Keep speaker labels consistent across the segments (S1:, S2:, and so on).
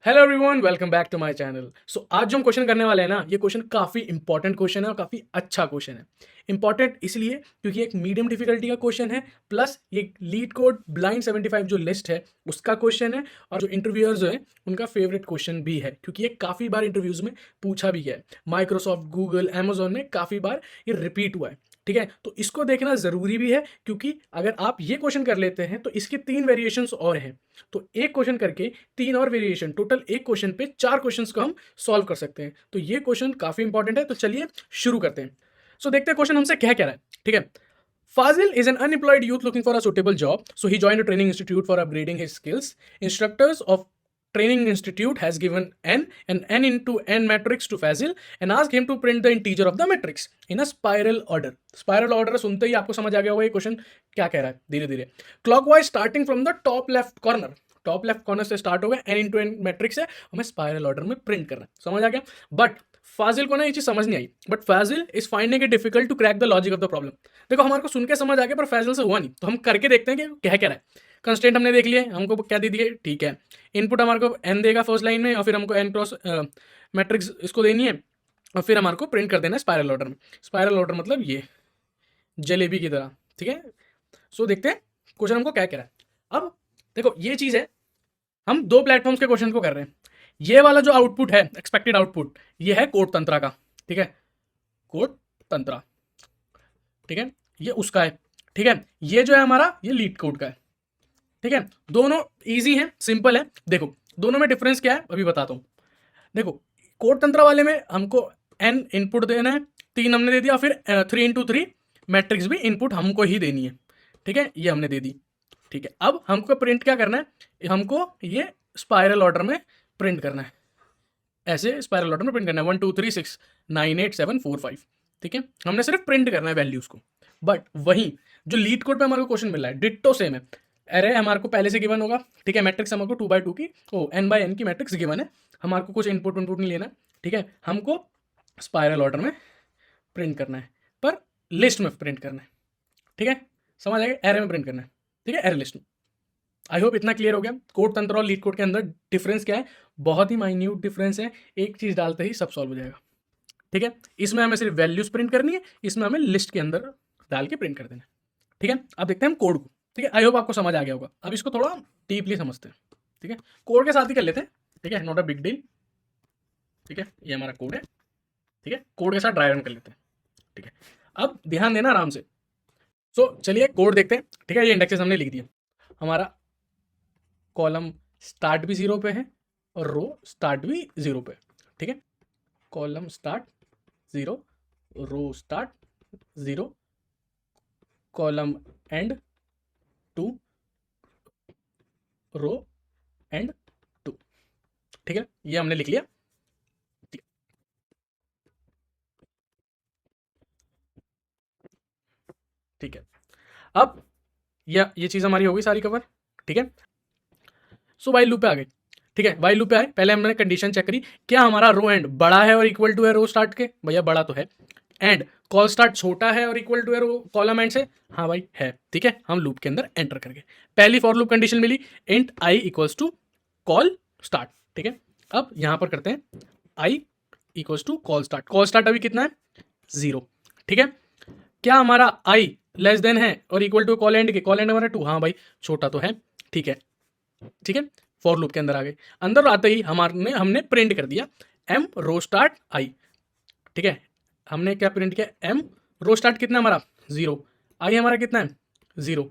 S1: Hello everyone, welcome back to my channel. आज जो हम क्वेश्चन करने वाले हैं ना, ये क्वेश्चन काफ़ी इंपॉर्टेंट क्वेश्चन है और काफ़ी अच्छा क्वेश्चन है। इंपॉर्टेंट इसलिए क्योंकि एक मीडियम डिफिकल्टी का क्वेश्चन है, प्लस ये लीड कोड ब्लाइंड 75 जो लिस्ट है उसका क्वेश्चन है, और जो इंटरव्यूअर्स हैं उनका फेवरेट क्वेश्चन भी है, क्योंकि ये काफ़ी बार इंटरव्यूज़ में पूछा भी गया है। माइक्रोसॉफ्ट, गूगल, अमेजोन में काफ़ी बार ये रिपीट हुआ है। ठीक है, तो इसको देखना ज़रूरी भी है, क्योंकि अगर आप ये क्वेश्चन कर लेते हैं तो इसके 3 वेरिएशंस और हैं। तो एक क्वेश्चन करके 3 और वेरिएशन, टोटल एक क्वेश्चन पे 4 क्वेश्चंस को हम सॉल्व कर सकते हैं। तो ये क्वेश्चन काफ़ी इंपॉर्टेंट है, तो चलिए शुरू करते हैं। देखते हैं क्वेश्चन हमसे क्या कह रहा है। ठीक है, Fazil is an unemployed youth looking for a suitable job, so he joined a training institute for upgrading his skills. Instructors of training institute has given n into n matrix to Fazil and asked him to print the integer of the matrix in a spiral order. Spiral order सुनते ही आपको समझ आ गया होगा ये question क्या कह रहा है। धीरे धीरे clockwise starting from the top left corner से स्टार्ट होगा, n इंटू n मैट्रिक्स है, हमें स्पाइरल ऑर्डर में प्रिंट करना है। समझ आ गया। बट फाजिल को ना ये चीज समझ नहीं आई, but Fazil is finding it difficult to crack the logic of the problem. देखो, हमारे को सुन के समझ आ गया, पर फाजिल से हुआ नहीं, तो हम करके देखते हैं कि क्या कह रहा है। कंस्टेंट हमने देख लिया, हमको क्या दे दिए, ठीक है। इनपुट हमारे को n देगा फर्स्ट लाइन में, और फिर हमको n क्रॉस मैट्रिक्स इसको देनी है, और फिर हमारे को प्रिंट कर देना है स्पाइरल ऑर्डर में। स्पाइरल ऑर्डर मतलब ये जलेबी की तरह। ठीक है, देखते हैं क्वेश्चन हमको क्या कह रहा है। अब देखो, ये चीज़ है, हम 2 प्लेटफॉर्म्स के क्वेश्चन को कर रहे हैं। ये वाला जो आउटपुट है, एक्सपेक्टेड आउटपुट, ये है कोड तंत्रा का। ठीक है, कोड तंत्रा, ठीक है, ये उसका है। ठीक है, ये जो है हमारा, ये लीड कोड का है। ठीक है, दोनों इजी है, सिंपल है। देखो, दोनों में डिफरेंस क्या है अभी बताता हूँ। देखो, कोड तंत्र वाले में हमको n इनपुट देना है, 3 हमने दे दिया, फिर 3 इंटू 3 मैट्रिक्स भी इनपुट हमको ही देनी है। ठीक है, ये हमने दे दी। ठीक है, अब हमको प्रिंट क्या करना है, हमको ये स्पाइरल ऑर्डर में प्रिंट करना है। ऐसे स्पाइरल ऑर्डर में प्रिंट करना है, 1 2 3 6 9 8 7 4 5। ठीक है, हमने सिर्फ प्रिंट करना है वैल्यूज को। बट वहीं जो लीड कोड पे हमारे को क्वेश्चन मिल रहा है, डिट्टो सेम है। अरे हमारे को पहले से गिवन होगा। ठीक है, मैट्रिक्स हमारे को 2 by 2 की n by n की मैट्रिक्स गिवन है, हमारे को कुछ इनपुट नहीं लेना। ठीक है, हमको स्पाइरल ऑर्डर में प्रिंट करना है, पर लिस्ट में प्रिंट करना है। ठीक है, समझ आएगा, एरे में प्रिंट करना है। ठीक है, एरे लिस्ट में। आई होप इतना क्लियर हो गया। कोड तंत्र और लीड कोड के अंदर डिफरेंस क्या है, बहुत ही माइन्यूट डिफरेंस है, एक चीज़ डालते ही सब सॉल्व हो जाएगा। ठीक है, इसमें हमें सिर्फ वैल्यूज प्रिंट करनी है, इसमें हमें लिस्ट के अंदर डाल के प्रिंट कर देना है। ठीक है, अब देखते हैं हम कोड को। ठीक है, आई होप आपको समझ आ गया होगा। अब इसको थोड़ा डीपली समझते हैं। ठीक है, कोड के साथ ही कर लेते हैं। ठीक है, नॉट अ बिग डील। ठीक है, ये हमारा कोड है। ठीक है, कोड के साथ ड्राई रन कर लेते हैं। ठीक है, अब ध्यान देना आराम से। चलिए कोड देखते हैं। ठीक है, ये इंडेक्सेस हमने लिख दिया। हमारा कॉलम स्टार्ट भी 0 पे है और रो स्टार्ट भी 0 पे। ठीक है, column start 0, row start 0, column end 2, row end 2। ठीक है, ये हमने लिख लिया। ठीक है, अब ये चीज़ हमारी हो गई सारी कवर। ठीक है, वाइल लूप पे आ गए। ठीक है, वाइल लूप पे आए, पहले हमने कंडीशन चेक करी, क्या हमारा रो एंड बड़ा है और इक्वल टू है रो स्टार्ट के। भैया बड़ा तो है। एंड कॉल स्टार्ट छोटा है और इक्वल टू है रो कॉलम एंड से। हाँ भाई है। ठीक है, हम लूप के अंदर एंटर करके पहली फॉर लूप कंडीशन मिली, int I equals to col start. ठीक है, अब यहां पर करते हैं I equals to col start. Col start अभी कितना है, 0। ठीक है, क्या हमारा आई लेस देन है और इक्वल टू कॉल एंड के, कॉल एंड हमारा 2। हाँ भाई, छोटा तो है। ठीक है, ठीक है, फॉर लूप के अंदर आ गए। अंदर आते ही हमने प्रिंट कर दिया एम रो स्टार्ट आई। ठीक है, हमने क्या प्रिंट किया, एम रो स्टार्ट कितना हमारा 0, आई हमारा कितना है 0,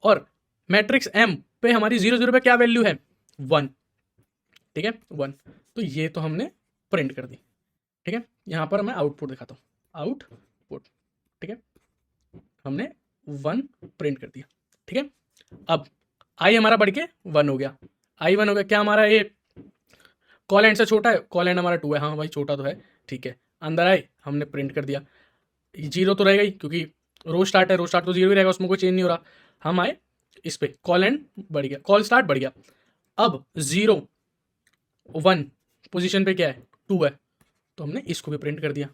S1: और मैट्रिक्स एम पे हमारी 0 0 पे क्या वैल्यू है 1। ठीक है, 1। तो ये तो हमने प्रिंट कर दी। ठीक है, यहां पर मैं आउटपुट दिखाता हूं, आउटपुट। ठीक है, हमने 1 प्रिंट कर दिया। ठीक है, अब आई हमारा बढ़ के 1 हो गया। आई 1 हो गया, क्या हमारा ये कॉल एंड से छोटा है, कॉल एंड हमारा 2 है। हाँ भाई, छोटा तो है। ठीक है, अंदर आए, हमने प्रिंट कर दिया। 0 तो रहेगा ही, क्योंकि रो स्टार्ट है, रो स्टार्ट तो 0 ही रहेगा, उसमें कोई चेंज नहीं हो रहा। हम आए इस पे, कॉल एंड बढ़ गया, कॉल स्टार्ट बढ़ गया। अब 0 1 पोजीशन पे क्या है 2 है, तो हमने इसको भी प्रिंट कर दिया।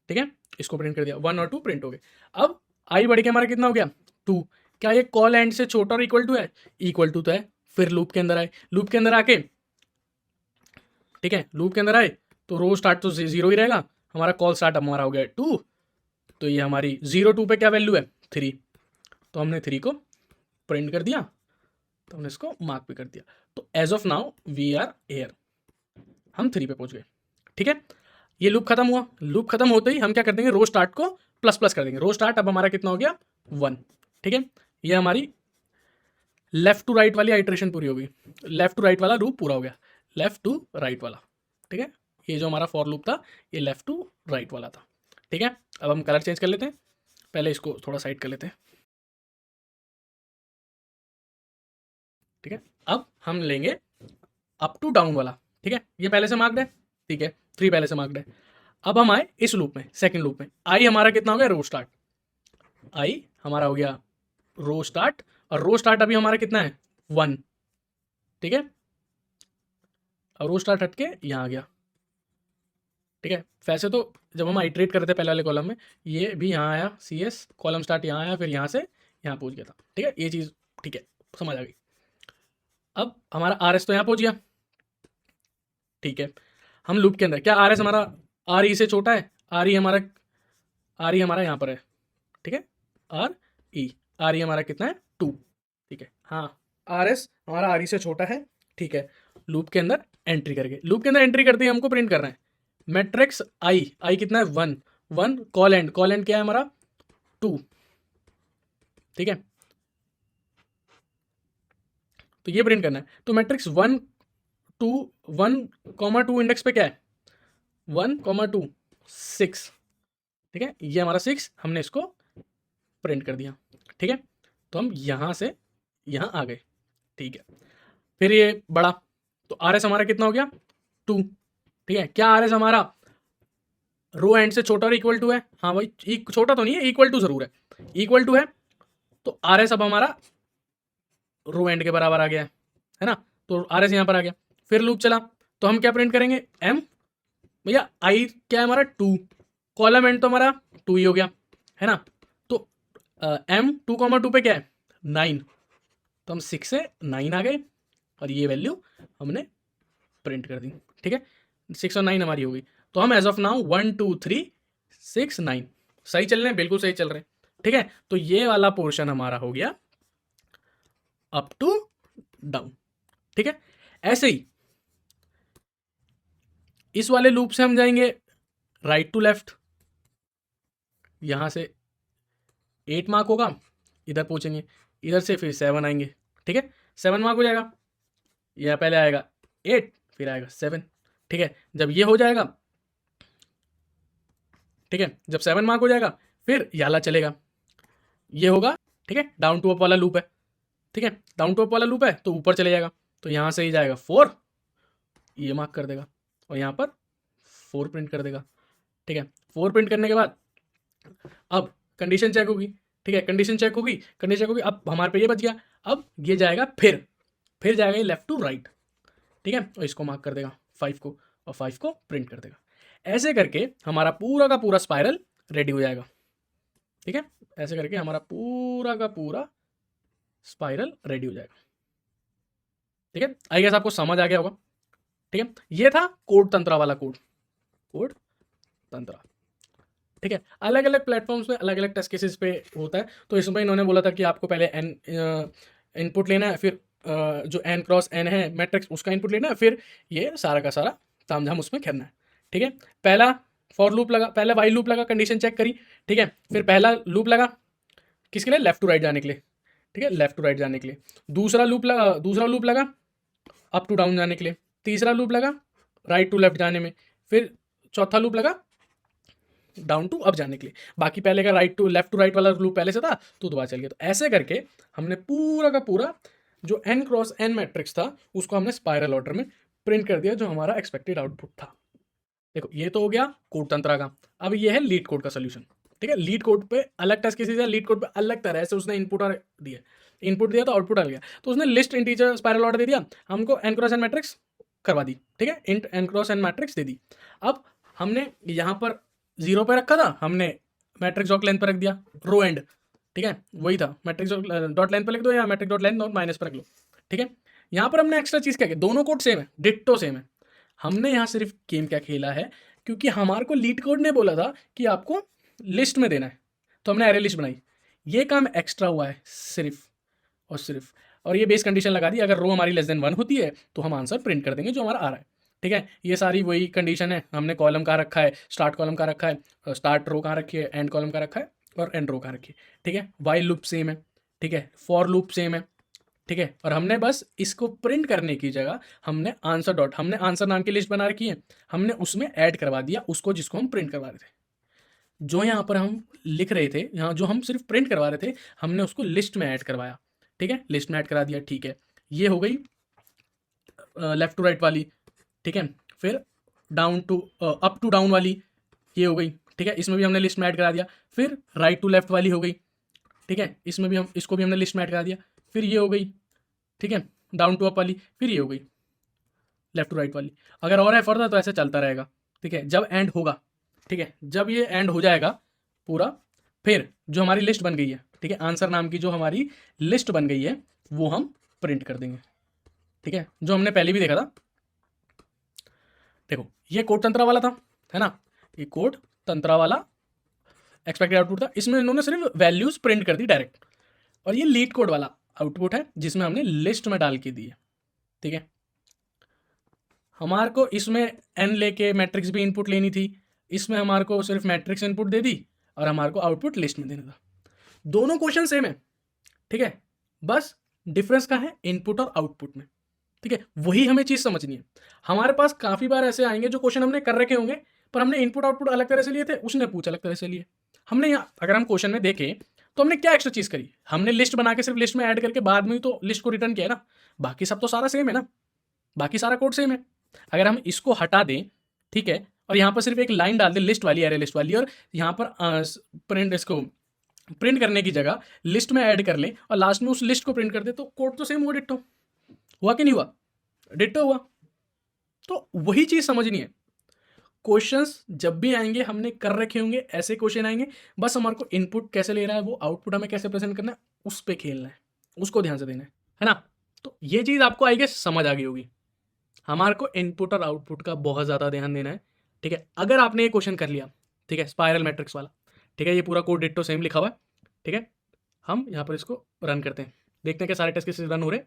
S1: ठीक है, इसको प्रिंट कर दिया, 1 और 2 प्रिंट हो गए। अब आई बढ़ के हमारा कितना हो गया 2। क्या ये कॉल एंड से छोटा और इक्वल टू है, इक्वल टू तो है, फिर लूप के अंदर आए, लूप के अंदर आके, ठीक है, लूप के अंदर आए तो रो स्टार्ट तो 0 ही रहेगा, हमारा कॉल स्टार्ट हमारा हो गया 2, तो ये हमारी 0 2 पे क्या वैल्यू है 3, तो हमने 3 को प्रिंट कर दिया, तो हमने इसको मार्क भी कर दिया। तो as of now we are here, हम 3 पे पहुंच गए। ठीक है, ये लूप खत्म हुआ, लूप खत्म होते ही हम क्या कर देंगे, रो स्टार्ट को प्लस प्लस कर देंगे, रो स्टार्ट अब हमारा कितना हो गया 1। ठीक है, ये हमारी लेफ्ट टू राइट वाली आइट्रेशन पूरी हो गई, लेफ्ट टू राइट वाला लूप पूरा हो गया, लेफ्ट टू राइट वाला। ठीक है, ये जो हमारा फॉर लूप था ये लेफ्ट टू राइट वाला था। ठीक है, अब हम कलर चेंज कर लेते हैं, पहले इसको थोड़ा साइड कर लेते हैं। ठीक है, अब हम लेंगे अप टू डाउन वाला। ठीक है, ये पहले से मार्क्ड है, ठीक है, 3 पहले से मार्क्ड है। अब हम आए इस लूप में, सेकंड लूप में, आई हमारा कितना हो गया रो स्टार्ट, आई हमारा हो गया रो स्टार्ट, और रो स्टार्ट अभी हमारा कितना है 1। ठीक है, और रो स्टार्ट हट के यहाँ आ गया। ठीक है, वैसे तो जब हम आइट्रेट कर रहे थे पहले वाले कॉलम में, ये भी यहाँ आया, सी एस कॉलम स्टार्ट यहाँ आया, फिर यहाँ से यहाँ पहुँच गया था। ठीक है, ये चीज़ ठीक है, समझ आ गई। अब हमारा आर एस तो यहाँ पहुँच गया। ठीक है, हम लूप के अंदर क्या, आर एस हमारा आर ई से छोटा है, आर ई हमारा यहाँ पर है। ठीक है, आर ई हमारा कितना है 2। ठीक है, हाँ, आर एस हमारा आर ई से छोटा है। ठीक है, लूप के अंदर एंट्री करके, लूप के अंदर एंट्री करते ही हमको प्रिंट करना है मैट्रिक्स आई कितना है 1 कॉल एंड क्या है हमारा 2। ठीक है, तो ये प्रिंट करना है, तो मैट्रिक्स 1 2 इंडेक्स पे क्या है 1 2 6। ठीक है, ये हमारा 6, हमने इसको प्रिंट कर दिया। ठीक है, तो हम यहाँ से यहाँ आ गए। ठीक है, फिर ये बड़ा, तो आर एस हमारा कितना हो गया 2। ठीक है, क्या आर एस हमारा रो एंड से छोटा और इक्वल टू है, हाँ भाई, छोटा तो नहीं है, इक्वल टू जरूर है, इक्वल टू है, तो आर एस अब हमारा रो एंड के बराबर आ गया है ना, तो आर एस यहाँ पर आ गया। फिर लूप चला, तो हम क्या प्रिंट करेंगे एम, भैया आई क्या है हमारा 2, कॉलम एंड तो हमारा 2 ही हो गया है ना, तो एम 2 पे क्या है 9, तो हम 6 से 9 आ गए, और ये वैल्यू हमने प्रिंट कर दी। ठीक है, 6 और 9 हमारी हो गई, तो हम एज ऑफ नाउ 1 2 3 6 9 सही चल रहे हैं, बिल्कुल सही चल रहे हैं। ठीक है, तो ये वाला पोर्शन हमारा हो गया अप टू डाउन। ठीक है, ऐसे ही इस वाले लूप से हम जाएंगे राइट टू लेफ्ट, यहां से 8 मार्क होगा, इधर पहुंचेंगे, इधर से फिर 7 आएंगे। ठीक है, 7 मार्क हो जाएगा, यह पहले आएगा 8 फिर आएगा 7। ठीक है, जब ये हो जाएगा, ठीक है, जब 7 मार्क हो जाएगा फिर ये वाला चलेगा, ये होगा। ठीक है, डाउन टू अप वाला लूप है। ठीक है, डाउन टू अप वाला लूप है, तो ऊपर चले जाएगा, तो यहाँ से ही जाएगा 4, ये मार्क कर देगा, और यहाँ पर 4 प्रिंट कर देगा। ठीक है, 4 प्रिंट करने के बाद अब कंडीशन चेक होगी। ठीक है, कंडीशन चेक होगी, अब हमारे पे ये बच गया, अब ये जाएगा फिर जाएगा ये लेफ्ट टू राइट। ठीक है, और इसको मार्क कर देगा 5 को, और 5 को प्रिंट कर देगा। ऐसे करके हमारा पूरा का पूरा स्पाइरल रेडी हो जाएगा। ठीक है, ऐसे करके हमारा पूरा का पूरा स्पाइरल रेडी हो जाएगा। ठीक है, आई गेस आपको समझ आ गया होगा। ठीक है, ये था कोड तंत्रा वाला कोड तंत्रा। ठीक है, अलग अलग प्लेटफॉर्म्स पे अलग अलग टेस्ट केसेस पे होता है, तो इसमें इन्होंने बोला था कि आपको पहले एन इनपुट लेना है, फिर जो एन क्रॉस एन है मैट्रिक्स उसका इनपुट लेना है, फिर ये सारा का सारा तामझाम उसमें करना है। ठीक है, पहला फॉर लूप लगा, पहला वाइल लूप लगा, कंडीशन चेक करी। ठीक है, फिर पहला लूप लगा किसके लिए, लेफ्ट टू राइट जाने के लिए। ठीक है, लेफ्ट टू राइट जाने के लिए। दूसरा लूप लगा अप टू डाउन जाने के लिए। तीसरा लूप लगा राइट टू लेफ्ट जाने में। फिर चौथा लूप लगा डाउन टू अप जाने के लिए। बाकी पहले का right to left to right वाला लूप पहले से था, तो दोबारा चल गया। तो ऐसे करके हमने पूरा का पूरा जो एन क्रॉस एन मैट्रिक्स था उसको हमने स्पाइरल ऑर्डर में प्रिंट कर दिया, जो हमारा एक्सपेक्टेड आउटपुट था। देखो, ये तो हो गया कोड तंत्रा का। अब ये है लीड कोड का सोल्यूशन। ठीक है, लीड कोड पे अलग टेस्ट केसेस है, लीड कोड पे अलग तरह से उसने इनपुट और दिया तो आउटपुट आ गया, तो उसने लिस्ट इंटीजर स्पाइरल ऑर्डर दे दिया, हमको एन क्रॉस एन मैट्रिक्स करवा दी। ठीक है, int N cross N matrix दे दी। अब हमने यहाँ पर 0 पे रखा था, हमने मैट्रिक्स डॉट लेंथ पर रख दिया रो एंड। ठीक है, वही था, मैट्रिक्स डॉट लेंथ पर लिख दो या मैट्रिक्स डॉट लेंथ और माइनस पर रख लो। ठीक है, यहाँ पर हमने एक्स्ट्रा चीज़ क्या किया, दोनों कोड सेम है, डिट्टो सेम है। हमने यहाँ सिर्फ गेम क्या खेला है, क्योंकि हमारे को लीड कोड ने बोला था कि आपको लिस्ट में देना है, तो हमने एरे लिस्ट बनाई। ये काम एक्स्ट्रा हुआ है सिर्फ और सिर्फ, और ये बेस कंडीशन लगा दी, अगर रो हमारी लेस देन 1 होती है तो हम आंसर प्रिंट कर देंगे जो हमारा आ रहा है। ठीक है, ये सारी वही कंडीशन है। हमने कॉलम कहाँ रखा है, स्टार्ट कॉलम कहाँ रखा है, स्टार्ट रो कहाँ रखी है, एंड कॉलम कहाँ रखा है, और एंड रो कहाँ रखी है। ठीक है, वाइल लूप सेम है, ठीक है, फॉर लूप सेम है, ठीक है। और हमने बस इसको प्रिंट करने की जगह हमने आंसर डॉट, हमने आंसर नाम की लिस्ट बना रखी है, हमने उसमें ऐड करवा दिया उसको जिसको हम प्रिंट करवा रहे थे। जो यहाँ पर हम लिख रहे थे, यहाँ जो हम सिर्फ प्रिंट करवा रहे थे, हमने उसको लिस्ट में ऐड करवाया। ठीक है, लिस्ट में ऐड करा दिया। ठीक है, ये हो गई लेफ्ट टू राइट वाली। ठीक है, फिर down to up to down वाली, ये हो गई। ठीक है, इसमें भी हमने लिस्ट में ऐड करा दिया। फिर राइट टू लेफ्ट वाली हो गई। ठीक है, इसमें भी हम इसको भी हमने लिस्ट में ऐड करा दिया। फिर ये हो गई, ठीक है, डाउन टू अप वाली। फिर ये हो गई लेफ्ट टू राइट वाली। अगर और है फर्दर तो ऐसे चलता रहेगा। ठीक है, जब एंड होगा, ठीक है, जब ये एंड हो जाएगा पूरा, फिर जो हमारी लिस्ट बन गई है, ठीक है, आंसर नाम की जो हमारी लिस्ट बन गई है वो हम प्रिंट कर देंगे। ठीक है, जो हमने पहले भी देखा था। देखो, ये कोड तंत्रा वाला था, है ना, ये कोड तंत्रा वाला एक्सपेक्टेड आउटपुट था। इसमें इन्होंने सिर्फ वैल्यूज प्रिंट कर दी डायरेक्ट। और ये लीड कोड वाला आउटपुट है जिसमें हमने लिस्ट में डाल के दी है। ठीक है, हमारे को इसमें एन लेके मैट्रिक्स भी इनपुट लेनी थी, इसमें हमारे को सिर्फ मैट्रिक्स इनपुट दे दी और हमारे को आउटपुट लिस्ट में देना था। दोनों क्वेश्चन सेम है। ठीक है, बस डिफरेंस का है इनपुट और आउटपुट में। ठीक है, वही हमें चीज़ समझनी है। हमारे पास काफ़ी बार ऐसे आएंगे जो क्वेश्चन हमने कर रखे होंगे, पर हमने इनपुट आउटपुट अलग तरह से लिए थे, उसने पूछ अलग तरह से लिए। हमने यहाँ अगर हम क्वेश्चन में देखें तो हमने क्या एक्स्ट्रा चीज़ करी, हमने लिस्ट बना के सिर्फ लिस्ट में ऐड करके बाद में ही तो लिस्ट को रिटर्न किया है ना। बाकी सब तो सारा सेम है ना, बाकी सारा कोड सेम है। अगर हम इसको हटा दें, ठीक है, और यहाँ पर सिर्फ एक लाइन डाल दें लिस्ट वाली, एरे लिस्ट वाली, और यहाँ पर प्रिंट इसको प्रिंट करने की जगह लिस्ट में ऐड कर लें और लास्ट में उस लिस्ट को प्रिंट कर दे, तो कोड तो सेम हुआ, डिट्टो हुआ कि नहीं हुआ, डिट्टो हुआ। तो वही चीज़ समझनी है। क्वेश्चंस जब भी आएंगे हमने कर रखे होंगे, ऐसे क्वेश्चन आएंगे, बस हमारे को इनपुट कैसे ले रहा है वो आउटपुट हमें कैसे प्रेजेंट करना है उस पर खेलना है, उसको ध्यान से देना है ना। तो ये चीज़ आपको आई गेस समझ आ गई होगी। हमारे को इनपुट और आउटपुट का बहुत ज़्यादा ध्यान देना है। ठीक है, अगर आपने ये क्वेश्चन कर लिया, ठीक है, स्पाइरल मैट्रिक्स वाला, ठीक है, ये पूरा कोड डिट्टो सेम लिखा हुआ है। ठीक है, हम यहाँ पर इसको रन करते हैं, देखते हैं कि सारे टेस्ट कैसे रन हो रहे हैं।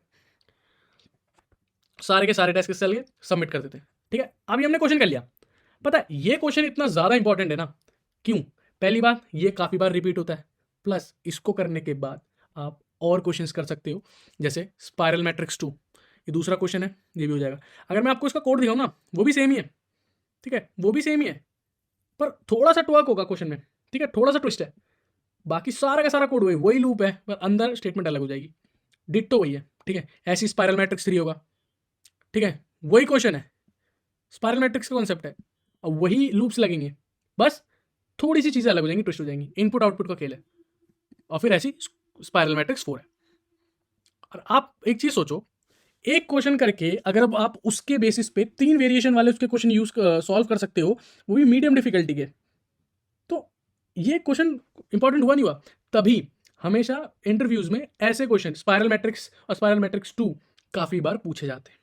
S1: सारे के सारे टेस्ट कैसे चल गए, सबमिट कर देते हैं। ठीक है, अभी हमने क्वेश्चन कर लिया। पता है ये क्वेश्चन इतना ज़्यादा इंपॉर्टेंट है ना, क्यों? पहली बात, ये काफ़ी बार रिपीट होता है, प्लस इसको करने के बाद आप और क्वेश्चंस कर सकते हो, जैसे स्पाइरल मैट्रिक्स 2, ये दूसरा क्वेश्चन है, ये भी हो जाएगा। अगर मैं आपको इसका कोड दिखाऊँ ना, वो भी सेम ही है। ठीक है, वो भी सेम ही है, पर थोड़ा सा ट्वर्क होगा क्वेश्चन में। ठीक है, थोड़ा सा ट्विस्ट है, बाकी सारा का सारा कोड वही लूप है, पर अंदर स्टेटमेंट अलग हो जाएगी। डिट्टो वही है। ठीक है, ऐसी स्पाइरल मैट्रिक्स 3 होगा। ठीक है, वही क्वेश्चन है, स्पाइरल मैट्रिक्स का कॉन्सेप्ट है, और वही लूप्स लगेंगे, बस थोड़ी सी चीज़ें अलग हो जाएंगी, ट्विस्ट हो जाएंगी। इनपुट आउटपुट का खेल है, और फिर ऐसी स्पाइरल मैट्रिक्स 4 है। और आप एक चीज़ सोचो, एक क्वेश्चन करके अगर अब आप उसके बेसिस पे 3 वेरिएशन वाले उसके क्वेश्चन सॉल्व कर सकते हो, वो भी मीडियम डिफिकल्टी के, तो ये क्वेश्चन इंपॉर्टेंट हुआ नहीं हुआ? तभी हमेशा इंटरव्यूज में ऐसे क्वेश्चन स्पाइरल मैट्रिक्स और स्पाइरल मैट्रिक्स 2 काफ़ी बार पूछे जाते हैं।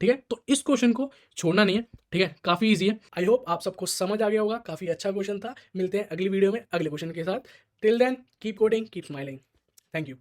S1: ठीक है, तो इस क्वेश्चन को छोड़ना नहीं है। ठीक है, काफ़ी इजी है। आई होप आप सबको समझ आ गया होगा, काफ़ी अच्छा क्वेश्चन था। मिलते हैं अगली वीडियो में अगले क्वेश्चन के साथ। Till then keep coding, keep smiling. Thank you.